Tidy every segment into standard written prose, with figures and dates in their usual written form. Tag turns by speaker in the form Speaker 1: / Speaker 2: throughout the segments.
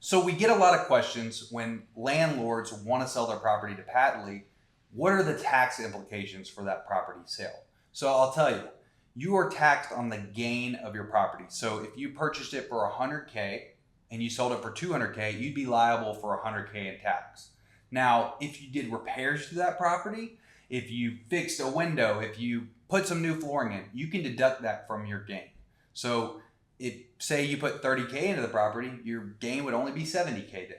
Speaker 1: So we get a lot of questions when landlords want to sell their property to Patley. What are the tax implications for that property sale? So I'll tell you, you are taxed on the gain of your property. So if you purchased it for 100K and you sold it for 200K, you'd be liable for 100K in tax. Now, if you did repairs to that property, if you fixed a window, if you put some new flooring in, you can deduct that from your gain. So if say you put 30K into the property, your gain would only be 70K then.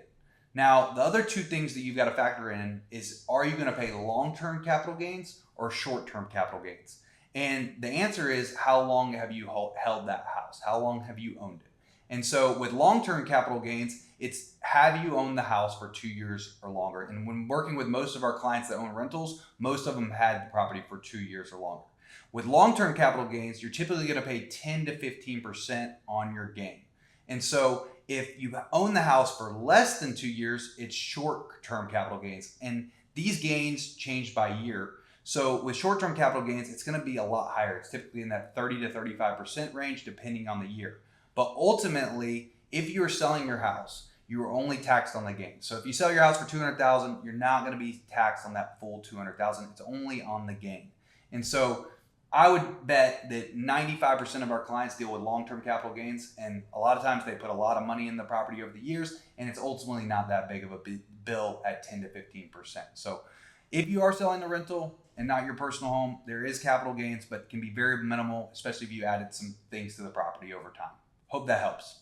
Speaker 1: Now, the other two things that you've got to factor in is, are you going to pay long-term capital gains or short-term capital gains? And the answer is, how long have you held that house? How long have you owned it? And so with long-term capital gains, it's, have you owned the house for 2 years or longer? And when working with most of our clients that own rentals, most of them had the property for 2 years or longer. With long-term capital gains, you're typically going to pay 10 to 15% on your gain. And so if you own the house for less than 2 years, it's short-term capital gains. And these gains change by year. So with short-term capital gains, it's going to be a lot higher. It's typically in that 30 to 35% range, depending on the year. But ultimately, if you are selling your house, you are only taxed on the gain. So if you sell your house for 200,000, you're not going to be taxed on that full 200,000. It's only on the gain. And so I would bet that 95% of our clients deal with long-term capital gains, and a lot of times they put a lot of money in the property over the years, and it's ultimately not that big of a bill at 10 to 15%. So if you are selling a rental and not your personal home, there is capital gains, but can be very minimal, especially if you added some things to the property over time. Hope that helps.